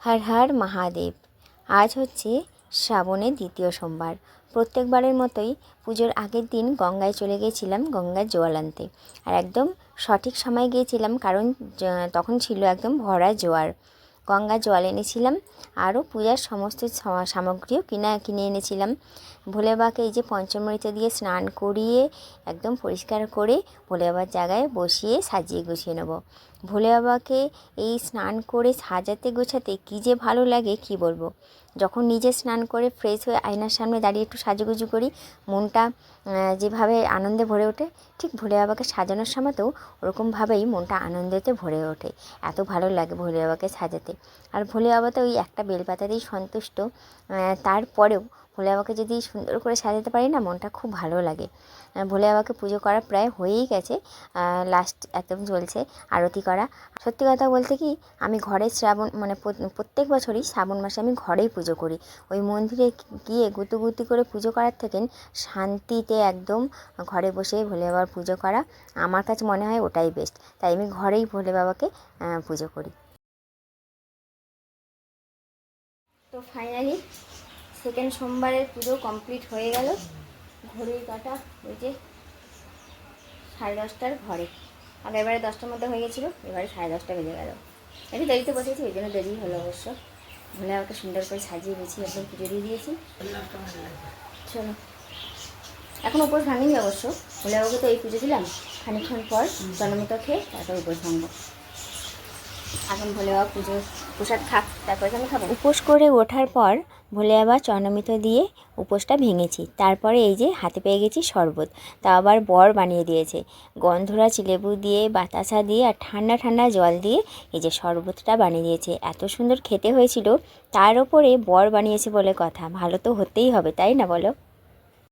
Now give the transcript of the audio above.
হর হর মহাদেব। আজ হচ্ছে শ্রাবণের দ্বিতীয় সোমবার। প্রত্যেকবারের মতোই পুজোর আগের দিন গঙ্গায় চলে গিয়েছিলাম গঙ্গার জল আনতে। আর একদম সঠিক সময় গিয়েছিলাম, কারণ তখন ছিল একদম ভরা জোয়ার। গঙ্গার জল এনেছিলাম, আরও পূজার সমস্ত সামগ্রীও কিনে এনেছিলাম। ভোলে বাবাকে এই যে পঞ্চমৃত দিয়ে স্নান করিয়ে একদম পরিষ্কার করে ভোলে বাবার জায়গায় বসিয়ে সাজিয়ে গুছিয়ে নেব। ভোলে বাবাকে এই স্নান করে সাজাতে গোছাতে কী যে ভালো লাগে কি বলবো। যখন নিজে স্নান করে ফ্রেশ হয়ে আয়নার সামনে দাঁড়িয়ে একটু সাজুগুজু করি, মনটা যেভাবে আনন্দে ভরে ওঠে, ঠিক ভোলে বাবাকে সাজানোর সময়তেও ওরকমভাবেই মনটা আনন্দেতে ভরে ওঠে। এত ভালো লাগে ভোলে বাবাকে সাজাতে। আর ভোলে বাবা তো ওই একটা বেলপাতাতেই সন্তুষ্ট। তারপরেও ভোলে বাবাকে যদি সুন্দর করে সাজাতে পারি না, মনটা খুব ভালো লাগে। ভোলে বাবাকে পুজো করা প্রায় হয়েই গেছে, লাস্ট একদম চলছে আরতি করা। সত্যি কথা বলতে কি, আমি ঘরে শ্রাবণ প্রত্যেক বছরই শ্রাবণ মাসে আমি ঘরেই পুজো করি। ওই মন্দিরে গিয়ে গুতুগুতি করে পুজো করার থেকে শান্তিতে একদম ঘরে বসে ভোলে বাবার পুজো করা আমার কাছে মনে হয় ওটাই বেস্ট। তাই আমি ঘরেই ভোলে বাবাকে পুজো করি। তো ফাইনালি সেকেন্ড সোমবারের পুজো কমপ্লিট হয়ে গেল। ঘড়ির কাঁটা ওই যে 10:30টার ঘরে। আগেরবারে 10টার মধ্যে হয়ে গেছিলো, এবারে 10:30টা বেজে গেল। একটু দেরিতে বসেছি, ওই জন্য দেরি হলো অবশ্য। ভোলে আমাকে সুন্দর করে সাজিয়ে গুছিয়ে একদম পুজো দিয়ে দিয়েছি। চলো, এখন উপোস ভাঙিনি অবশ্য। ভোলে বাবাকে তো এই পুজো দিলাম, খানিকক্ষণ পর জন্মত খেয়ে তারপর উপোস ভাঙবো। এখন ভোলে বাবা পুজোর প্রসাদ খাক, তারপরে আমি খাবো। উপোস করে ওঠার পর ভোলে বাবা চরণামৃত দিয়ে উপোসটা ভেঙেছি। তারপরে এই যে হাতে পেয়ে গেছি শরবত, তা আবার বর বানিয়ে দিয়েছে। গন্ধরাজ লেবু দিয়ে, বাতাসা দিয়ে আর ঠান্ডা ঠান্ডা জল দিয়ে এই যে শরবতটা বানিয়ে দিয়েছে। এত সুন্দর খেতে হয়েছিল। তার ওপরে বর বানিয়েছে বলে কথা, ভালো তো হতেই হবে, তাই না বলো?